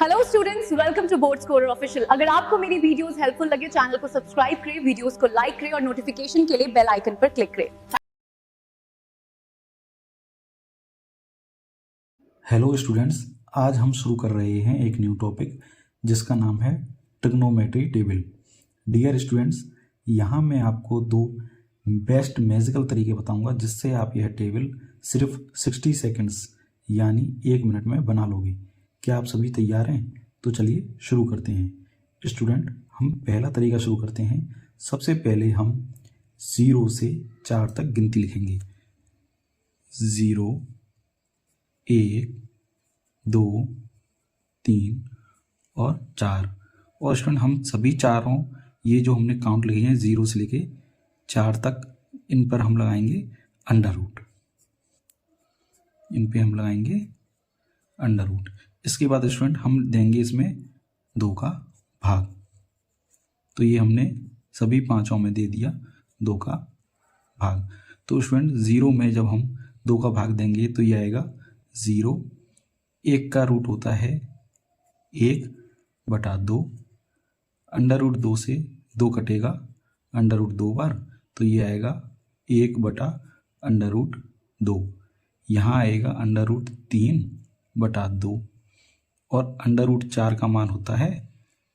Hello students, welcome to board scorer official. अगर आपको मेरी वीडियोस हेल्पफुल लगे, चैनल को सब्सक्राइब करें, वीडियोस को लाइक करें और नोटिफिकेशन के लिए बेल आइकन पर क्लिक करें। हेलो स्टूडेंट्स, आज हम शुरू कर रहे हैं एक न्यू टॉपिक जिसका नाम है ट्रिग्नोमेट्री टेबल। डियर स्टूडेंट्स, यहाँ मैं आपको दो बेस्ट मैजिकल तरीके बताऊंगा जिससे आप यह टेबल सिर्फ 60 सेकंड्स यानी 1 मिनट में बना लोगे। क्या आप सभी तैयार हैं? तो चलिए शुरू करते हैं। स्टूडेंट, हम पहला तरीका शुरू करते हैं। सबसे पहले हम 0 से 4 तक गिनती लिखेंगे। 0, 1, 2, 3 और 4। और स्टूडेंट, हम सभी चारों ये जो हमने काउंट लिखे हैं 0 से लेके 4 तक, इन पर हम लगाएंगे अंडर रूट। इन पे हम लगाएंगे अंडर रूट। इसके बाद स्टूडेंट हम देंगे इसमें 2 का भाग। तो ये हमने सभी पांचों में दे दिया 2 का भाग। तो स्टूडेंट 0 में जब हम 2 का भाग देंगे तो ये आएगा 0। 1 का रूट होता है 1/2। अंडर रूट 2 से 2 कटेगा अंडर रूट 2 बार, तो ये आएगा 1/√2। यहाँ आएगा अंडर रूट 3/2 और अंडर रूट 4 का मान होता है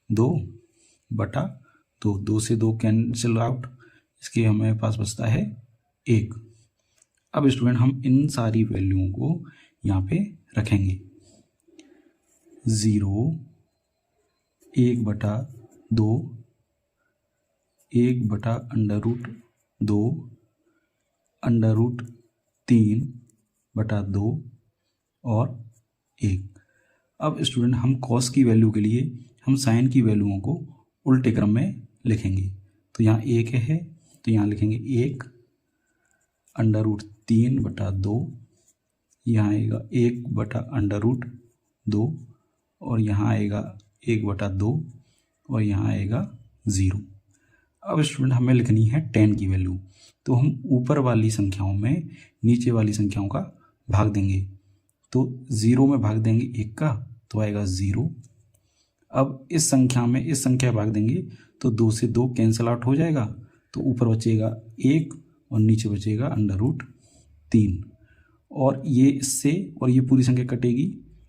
2/2। 2 से 2 कैंसिल आउट, इसके हमें पास बचता है 1। अब स्टूडेंट हम इन सारी वैल्यूओं को यहाँ पे रखेंगे। 0, 1/2, 1/√2, अंडर रूट 3/2 और 1। अब स्टूडेंट हम कॉस की वैल्यू के लिए हम साइन की वैल्यूओं को उल्टे क्रम में लिखेंगे। तो यहाँ 1 है तो यहाँ लिखेंगे 1, अंडर रूट 3/2, यहाँ आएगा 1/√2 और यहाँ आएगा 1/2 और यहाँ आएगा 0। अब स्टूडेंट हमें लिखनी है 10 की वैल्यू। तो हम ऊपर वाली संख्याओं में नीचे वाली संख्याओं का भाग देंगे। तो 0 में भाग देंगे 1 का, तो आएगा 0। अब इस संख्या में इस संख्या भाग देंगे तो 2 से 2 कैंसिल आउट हो जाएगा, तो ऊपर बचेगा 1 और नीचे बचेगा अंडर रूट 3। और ये इससे और ये पूरी संख्या कटेगी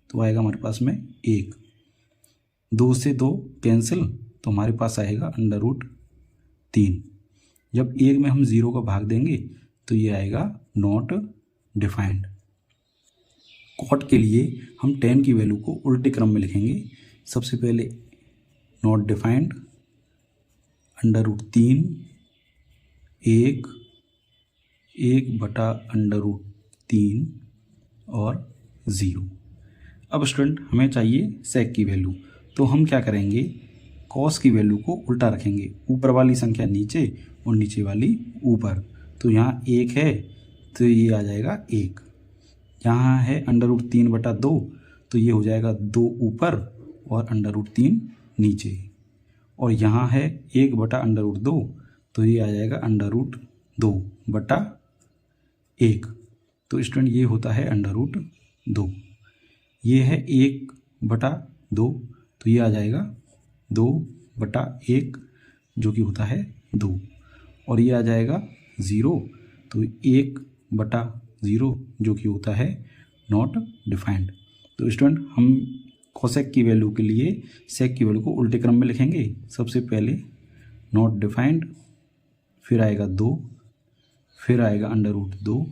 तो आएगा हमारे पास में 1। 2 से 2 कैंसिल, तो हमारे पास आएगा अंडर रूट 3। जब 1 में हम 0 का भाग देंगे तो ये आएगा नॉट डिफाइंड। कॉट के लिए हम 10 की वैल्यू को उल्टे क्रम में लिखेंगे। सबसे पहले नॉट डिफाइंड, अंडर रूट 3, 1, 1/√3 और 0। अब स्टूडेंट हमें चाहिए सेक की वैल्यू। तो हम क्या करेंगे, कॉस की वैल्यू को उल्टा रखेंगे। ऊपर वाली संख्या नीचे और नीचे वाली ऊपर। तो यहाँ 1 है तो ये आ जाएगा 1। यहाँ है अंडर रूट 3/2, तो ये हो जाएगा 2 ऊपर और अंडर रूट 3 नीचे। और यहाँ है 1/√2, तो ये आ जाएगा अंडर रूट 2/1। तो स्टूडेंट ये होता है अंडर रूट 2। ये है 1/2, तो ये आ जाएगा 2/1 जो कि होता है 2। और ये आ जाएगा 0, तो 1/0 जो कि होता है नॉट डिफाइंड। तो स्टूडेंट हम कोसेक की वैल्यू के लिए सेक की वैल्यू को उल्टे क्रम में लिखेंगे। सबसे पहले नॉट डिफाइंड, फिर आएगा 2, फिर आएगा अंडर रूट 2,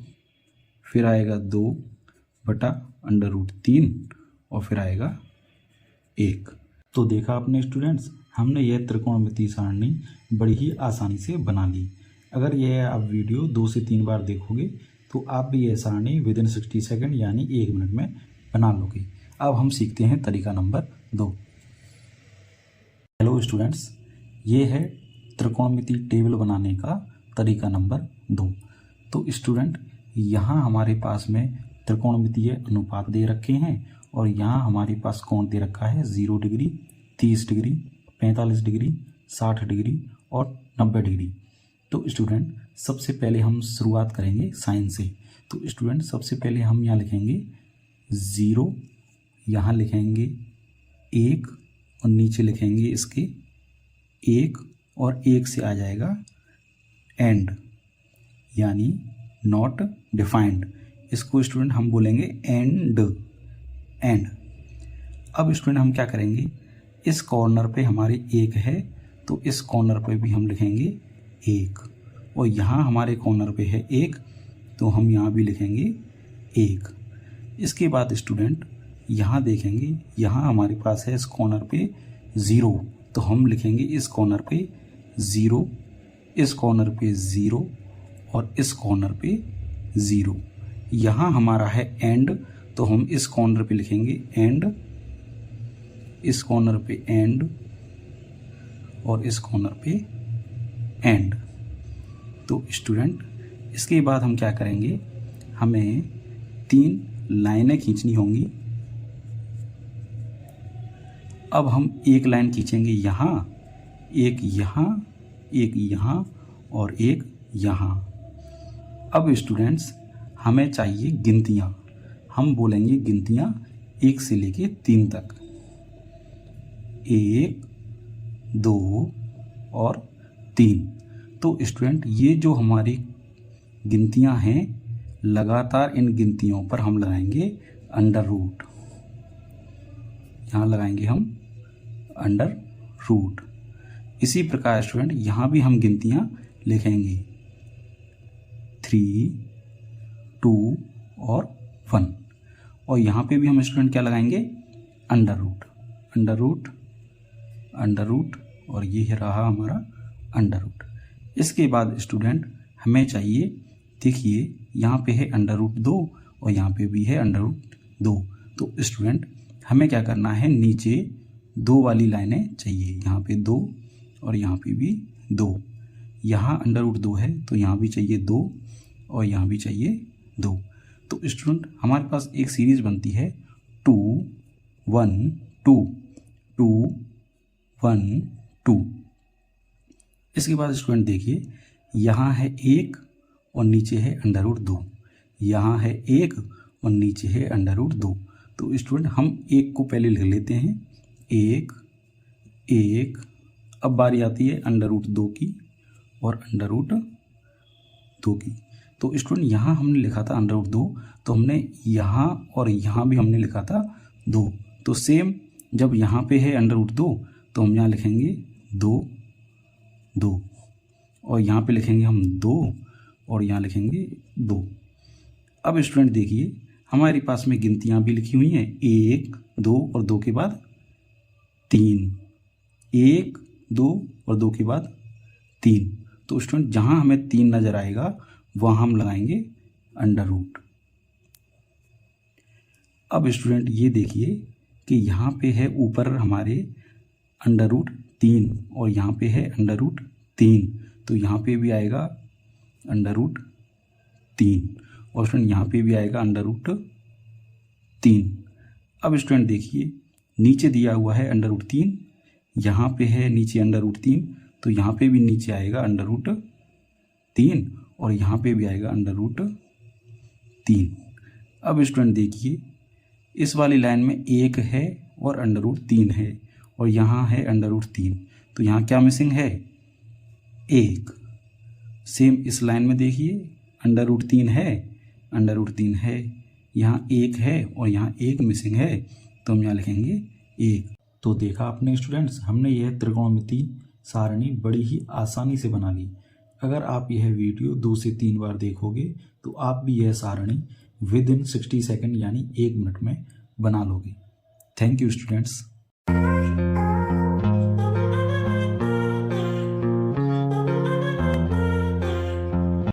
फिर आएगा 2/√3 और फिर आएगा 1। तो देखा आपने स्टूडेंट्स, हमने यह त्रिकोणमितीय सारणी बड़ी ही आसानी से बना ली। अगर यह आप वीडियो 2 से 3 बार देखोगे तो आप भी यह सारणी विदिन 60 सेकंड यानी 1 मिनट में बना लोगे। अब हम सीखते हैं तरीका नंबर 2। हेलो स्टूडेंट्स, ये है त्रिकोणमितीय टेबल बनाने का तरीका नंबर 2। तो स्टूडेंट यहाँ हमारे पास में त्रिकोणमितीय अनुपात दे रखे हैं और यहाँ हमारे पास कोण दे रखा है 0 डिग्री, 30 डिग्री, 45 डिग्री, 60 डिग्री और 90 डिग्री। तो स्टूडेंट सबसे पहले हम शुरुआत करेंगे साइन से। तो स्टूडेंट सबसे पहले हम यहाँ लिखेंगे 0, यहाँ लिखेंगे 1 और नीचे लिखेंगे इसके 1 और 1 से आ जाएगा एंड, यानी नॉट डिफाइंड। इसको स्टूडेंट हम बोलेंगे एंड। अब स्टूडेंट हम क्या करेंगे, इस कॉर्नर पे हमारे 1 है तो इस कॉर्नर पे भी हम लिखेंगे 1, और यहाँ हमारे कॉर्नर पे है 1 तो हम यहाँ भी लिखेंगे 1। इसके बाद स्टूडेंट यहाँ देखेंगे, यहाँ हमारे पास है इस कॉर्नर पे 0 तो हम लिखेंगे इस कॉर्नर पे 0, इस कॉर्नर पे 0 और इस कॉर्नर पे 0। यहाँ हमारा है एंड तो हम इस कॉर्नर पे लिखेंगे एंड, इस कॉर्नर पे एंड और इस कॉर्नर पे एंड। तो स्टूडेंट इसके बाद हम क्या करेंगे, हमें 3 लाइनें खींचनी होंगी। अब हम एक लाइन खींचेंगे यहाँ, एक यहाँ, एक यहाँ और एक यहाँ। अब स्टूडेंट्स हमें चाहिए गिनतियाँ, हम बोलेंगे गिनतियाँ 1 से लेके 3 तक, 1, 2 और 3। तो स्टूडेंट ये जो हमारी गिनतियाँ हैं, लगातार इन गिनतियों पर हम लगाएंगे अंडर रूट, यहाँ लगाएंगे हम अंडर रूट। इसी प्रकार स्टूडेंट यहाँ भी हम गिनतियाँ लिखेंगे 3, 2 और 1, और यहाँ पे भी हम स्टूडेंट क्या लगाएंगे under root, under root, under root, और ये रहा हमारा अंडर रूट। इसके बाद स्टूडेंट हमें चाहिए, देखिए यहाँ पे है अंडर रूट 2 और यहाँ पे भी है अंडर रूट 2। तो स्टूडेंट हमें क्या करना है, नीचे 2 वाली लाइनें चाहिए, यहाँ पे 2 और यहाँ पे भी 2। यहाँ अंडर रूट 2 है तो यहाँ भी चाहिए 2 और यहाँ भी चाहिए 2। तो स्टूडेंट हमारे पास एक सीरीज बनती है 2, 1, 2, 2, 1, 2। इसके बाद स्टूडेंट देखिए, यहाँ है 1 और नीचे है अंडर रूट 2, यहाँ है 1 और नीचे है अंडर रूट 2। तो स्टूडेंट हम 1 को पहले लिख लेते हैं, 1, 1। अब बारी आती है अंडर रूट 2 की और अंडर रूट 2 की। तो स्टूडेंट यहाँ हमने लिखा था अंडर रूट 2, तो हमने यहाँ और यहाँ भी हमने लिखा था 2। तो सेम जब यहाँ पे है अंडर रूट 2 तो हम यहाँ लिखेंगे 2, 2, और यहाँ पे लिखेंगे हम 2 और यहाँ लिखेंगे 2। अब स्टूडेंट देखिए हमारे पास में गिनतियाँ भी लिखी हुई हैं, 1, 2 और 2 के बाद 3, 1, 2 और 2 के बाद 3। तो स्टूडेंट जहाँ हमें 3 नज़र आएगा वहाँ हम लगाएंगे अंडर रूट। अब स्टूडेंट ये देखिए कि यहाँ पे है ऊपर हमारे अंडर रूट 3 और यहाँ पे है अंडर रूट 3, तो यहाँ पे भी आएगा अंडर रूट 3 और स्टूडेंट यहाँ पे भी आएगा अंडर रूट 3। अब स्टूडेंट देखिए नीचे दिया हुआ है अंडर रूट 3, यहाँ पे है नीचे अंडर रूट 3, तो यहाँ पे भी नीचे आएगा अंडर रूट 3 और यहाँ पे भी आएगा अंडर रूट 3। अब स्टूडेंट देखिए इस वाली लाइन में 1 है और अंडर रूट 3 है और यहाँ है अंडर रूट 3, तो यहाँ क्या मिसिंग है, 1। सेम इस लाइन में देखिए अंडर रूट 3 है, अंडर रूट 3 है, यहाँ 1 है और यहाँ 1 मिसिंग है, तो हम यहाँ लिखेंगे 1। तो देखा आपने स्टूडेंट्स, हमने यह त्रिकोणमिति सारणी बड़ी ही आसानी से बना ली। अगर आप यह वीडियो 2 से 3 बार देखोगे तो आप भी यह सारणी विद इन 60 सेकेंड यानी 1 मिनट में बना लोगे। Thank you students.